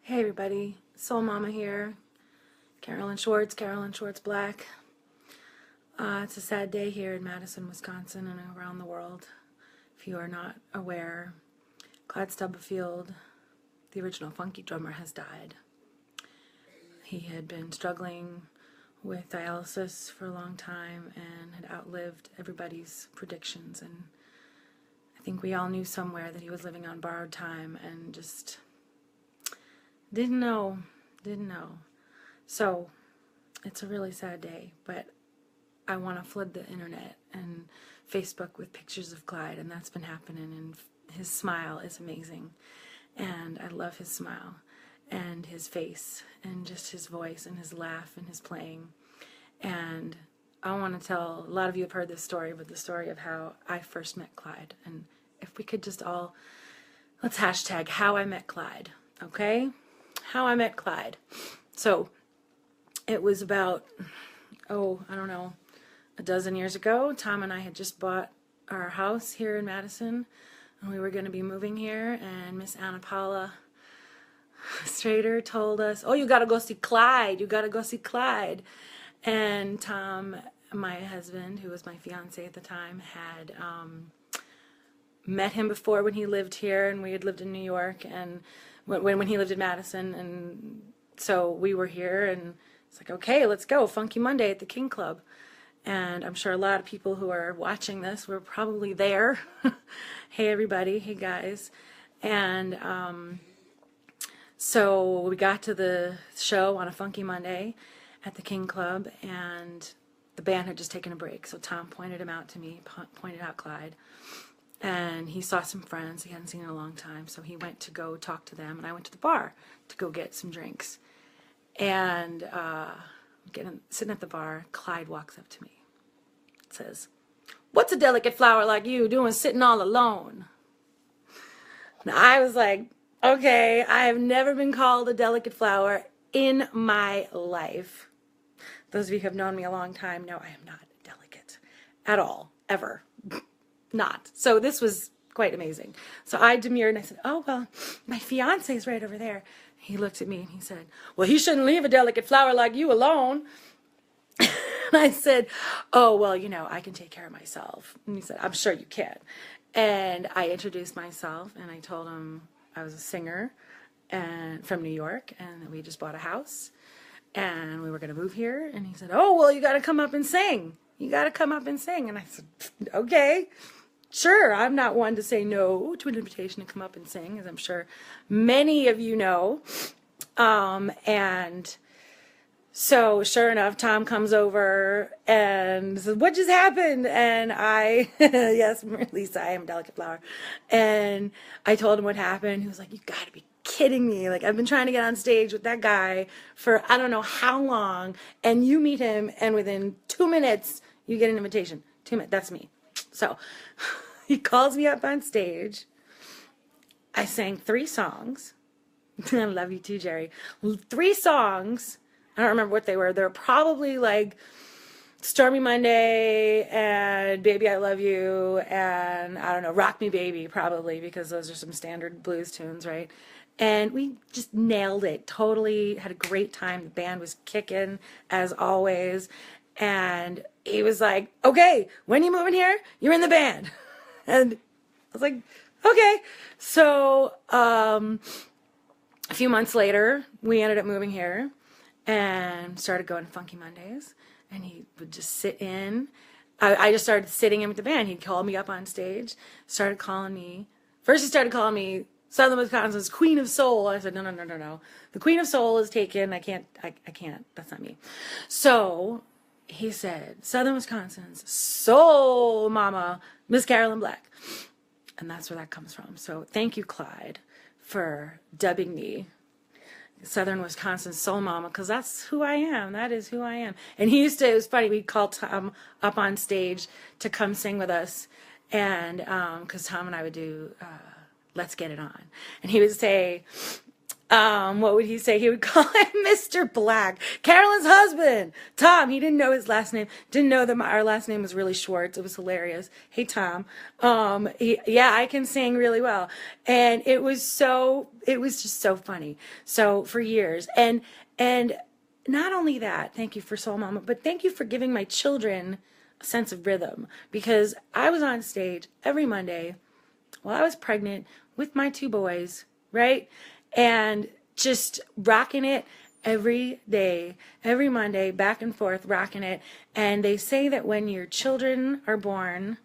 Hey everybody, Soul Mama here. Carolynn Schwartz Black. It's a sad day here in Madison, Wisconsin and around the world. If you are not aware, Clyde Stubblefield, the original funky drummer, has died. He had been struggling with dialysis for a long time and had outlived everybody's predictions, and I think we all knew somewhere that he was living on borrowed time and just didn't know. So it's a really sad day, but I want to flood the internet and Facebook with pictures of Clyde, and that's been happening, and his smile is amazing, and I love his smile and his face and just his voice and his laugh and his playing. And I want to tell, a lot of you have heard this story, but the story of how I first met Clyde, and if we could just all, let's hashtag how I met Clyde, okay? How I met Clyde. So it was about, I don't know, a dozen years ago. Tom and I had just bought our house here in Madison, and we were going to be moving here, and Miss Anna Paula Strader told us, oh, you got to go see Clyde. You got to go see Clyde. And Tom, my husband, who was my fiance at the time, had met him before when he lived here, and we had lived in New York, and when he lived in Madison, and so we were here, and it's like, okay, let's go, Funky Monday at the King Club. And I'm sure a lot of people who are watching this were probably there. Hey everybody, hey guys. And so we got to the show on a Funky Monday at the King Club, and the band had just taken a break, so Tom pointed him out to me, pointed out Clyde. And he saw some friends he hadn't seen in a long time, so he went to go talk to them, and I went to the bar to go get some drinks. And sitting at the bar, Clyde walks up to me. Says, "What's a delicate flower like you doing sitting all alone?" And I was like, okay, I have never been called a delicate flower in my life. Those of you who have known me a long time know I am not delicate at all, ever. Not. So this was quite amazing. So I demurred and I said, oh, well, my fiance is right over there. He looked at me and he said, well, he shouldn't leave a delicate flower like you alone. And I said, oh, well, I can take care of myself. And he said, I'm sure you can. And I introduced myself, and I told him I was a singer and from New York, and that we just bought a house and we were going to move here. And he said, oh, well, you got to come up and sing. You got to come up and sing. And I said, okay. Sure, I'm not one to say no to an invitation to come up and sing, as I'm sure many of you know. And so, sure enough, Tom comes over and says, what just happened? And I, yes, Lisa, I am a delicate flower. And I told him what happened. He was like, you got to be kidding me. Like, I've been trying to get on stage with that guy for I don't know how long, and you meet him, and within 2 minutes, you get an invitation. 2 minutes, that's me. So he calls me up on stage. I sang 3 songs. I love you too, Jerry. 3 songs. I don't remember what they were. They were probably like Stormy Monday and Baby I Love You and, I don't know, Rock Me Baby probably, because those are some standard blues tunes, right? And we just nailed it. Totally had a great time. The band was kicking, as always. And he was like, okay, when you moving here? You're in the band. And I was like, okay. So a few months later, we ended up moving here and started going to Funky Mondays. And he would just sit in. I just started sitting in with the band. He'd call me up on stage, started calling me. First he started calling me Southern Wisconsin's Queen of Soul. I said, no. The Queen of Soul is taken. I can't. That's not me. So he said, Southern Wisconsin's Soul Mama, Miss Carolynn Black. And that's where that comes from. So thank you, Clyde, for dubbing me Southern Wisconsin Soul Mama, because that's who I am. That is who I am. And it was funny, we'd call Tom up on stage to come sing with us, and because Tom and I would do Let's Get It On. And he would say, What would he say? He would call him Mr. Black. Carolynn's husband, Tom. He didn't know his last name. Didn't know that our last name was really Schwartz. It was hilarious. Hey, Tom. Yeah, I can sing really well. And it was just so funny. So for years. And not only that, thank you for Soul Mama, but thank you for giving my children a sense of rhythm, because I was on stage every Monday while I was pregnant with my 2 boys, right? And just rocking it every day, every Monday, back and forth, rocking it. And they say that when your children are born,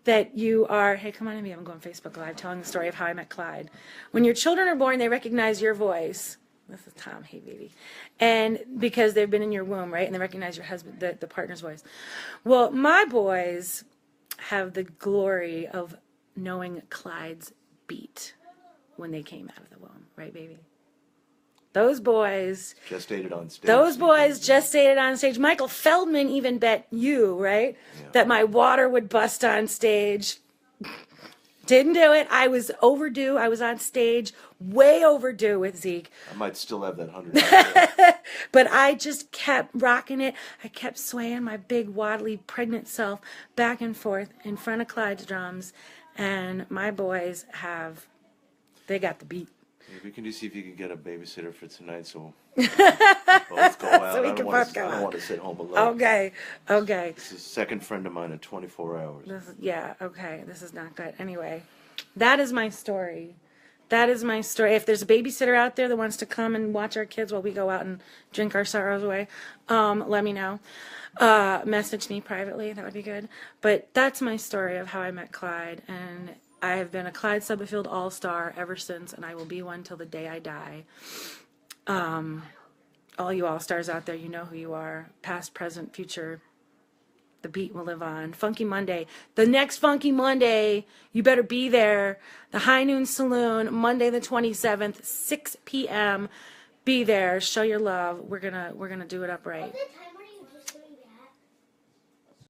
that you are, hey, come on in me, I'm going Facebook Live telling the story of how I met Clyde. When your children are born, they recognize your voice. This is Tom, hey baby. And because they've been in your womb, right? And they recognize your husband, the partner's voice. Well, my boys have the glory of knowing Clyde's beat when they came out of the womb, right, baby? Those boys gestated on stage. Those boys gestated on stage. Michael Feldman even bet you, right, that my water would bust on stage. Didn't do it. I was overdue. I was on stage, way overdue with Zeke. I might still have that 100. But I just kept rocking it. I kept swaying my big, waddly, pregnant self back and forth in front of Clyde's drums. And my boys they got the beat. We can just see if you can get a babysitter for tonight, so both go out. So we can both go out. I don't want to sit home alone. Okay. This is a second friend of mine in 24 hours. Okay. This is not good. Anyway, that is my story. That is my story. If there's a babysitter out there that wants to come and watch our kids while we go out and drink our sorrows away, let me know. Message me privately. That would be good. But that's my story of how I met Clyde, and I have been a Clyde Stubblefield All-Star ever since, and I will be one till the day I die. All you All-Stars out there, you know who you are. Past, present, future. The beat will live on. Funky Monday. The next Funky Monday, you better be there. The High Noon Saloon, Monday the 27th, 6 p.m. Be there. Show your love. We're gonna do it up right.